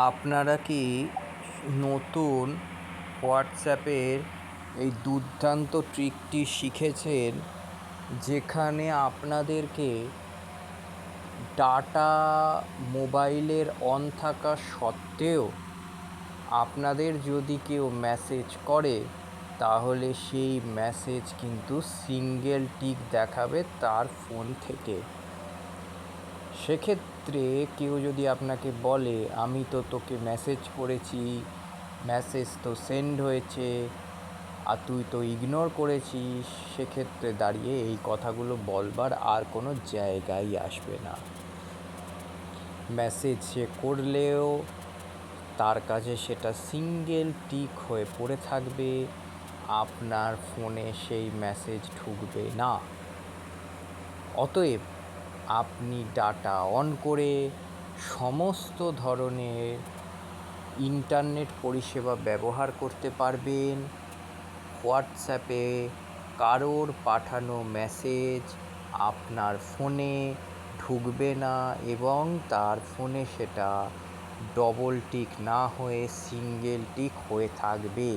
আপনারা কি নতুন হোয়াটসঅ্যাপের এই দুর্দান্ত ট্রিকটি শিখেছেন, যেখানে আপনাদেরকে ডাটা মোবাইলের অন থাকা সত্ত্বেও আপনাদের যদি কেউ মেসেজ করে তাহলে সেই মেসেজ কিন্তু সিঙ্গেল টিক দেখাবে তার ফোন থেকে। সেক্ষেত্রে কেউ যদি আপনাকে বলে, আমি তো তোকে মেসেজ করেছি, মেসেজ তো সেন্ড হয়েছে আর তুই তো ইগনোর করেছিস, সেক্ষেত্রে দাঁড়িয়ে এই কথাগুলো বলবার আর কোনো জায়গাই আসবে না। মেসেজ সে করলেও তার কাছে সেটা সিঙ্গেল টিক হয়ে পড়ে থাকবে, আপনার ফোনে সেই মেসেজ ঢুকবে না। অতএব আপনি ডাটা অন করে সমস্ত ধরনের ইন্টারনেট পরিষেবা ব্যবহার করতে পারবেন। হোয়াটসঅ্যাপে কারোর পাঠানো মেসেজ আপনার ফোনে ঢুকবে না এবং তার ফোনে সেটা ডবল টিক না হয়ে সিঙ্গেল টিক হয়ে থাকবে।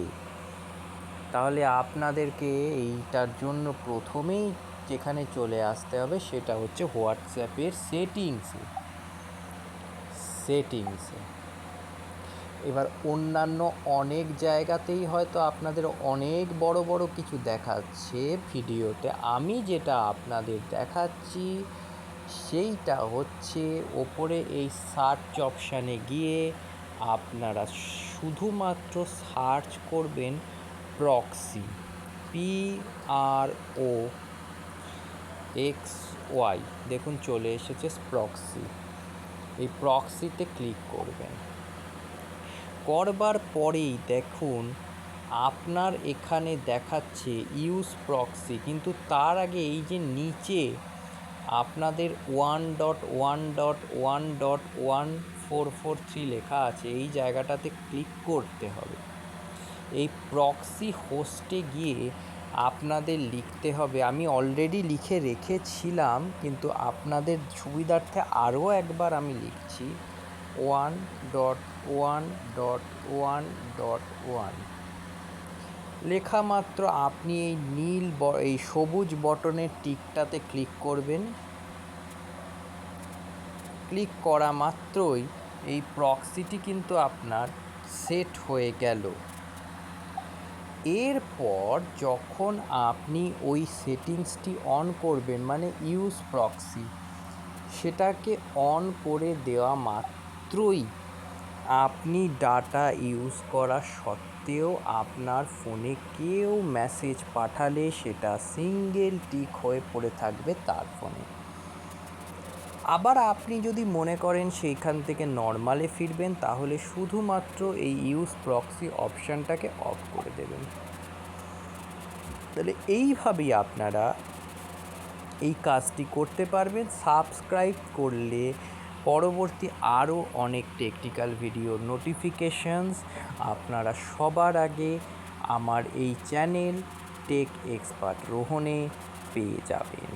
তাহলে আপনাদেরকে এইটার জন্য প্রথমেই যেখানে চলে আসতে হবে সেটা হচ্ছে হোয়াটসঅ্যাপের সেটিংসে। এবার অন্যান্য অনেক জায়গাতেই হয়তো আপনাদের অনেক বড় বড় কিছু দেখাচ্ছে ভিডিওতে, আমি যেটা আপনাদের দেখাচ্ছি সেইটা হচ্ছে ওপরে এই সার্চ অপশানে গিয়ে আপনারা শুধুমাত্র সার্চ করবেন প্রক্সি, PROXY, দেখুন চলে এসেছে প্রক্সি। এই প্রক্সিতে ক্লিক করবেন। করবার পরেই দেখুন আপনার এখানে দেখাচ্ছে ইউজ প্রক্সি, কিন্তু তার আগে এই যে নিচে আপনাদের 1.1.1.1443 লেখা আছে, এই জায়গাটাতে ক্লিক করতে হবে। এই প্রক্সি হোস্টে গিয়ে আপনাদের লিখতে হবে, আমি অলরেডি লিখে রেখেছিলাম কিন্তু আপনাদের সুবিধার্থে আরও একবার আমি লিখছি, 1.1.1.1 লেখা মাত্র আপনি এই সবুজ বটনের টিকটাতে ক্লিক করবেন। ক্লিক করা মাত্রই এই প্রক্সিটি কিন্তু আপনার সেট হয়ে গেল। এরপর যখন আপনি ওই সেটিংসটি অন করবেন, মানে ইউজ প্রক্সি, সেটাকে অন করে দেওয়া মাত্রই আপনি ডাটা ইউজ করা সত্ত্বেও আপনার ফোনে কেউ মেসেজ পাঠালে সেটা সিঙ্গেল টিক হয়ে পড়ে থাকবে তার ফোনে। আবার আপনি যদি মনে করেন সেইখান থেকে নর্মালে ফিরবেন, তাহলে শুধুমাত্র এই ইউজ প্রক্সি অপশানটাকে অফ করে দেবেন। তাহলে এইভাবেই আপনারা এই কাজটি করতে পারবেন। সাবস্ক্রাইব করলে পরবর্তী আরও অনেক টেকনিক্যাল ভিডিওর নোটিফিকেশনস আপনারা সবার আগে আমার এই চ্যানেল টেক এক্সপার্ট রোহনে পেয়ে যাবেন।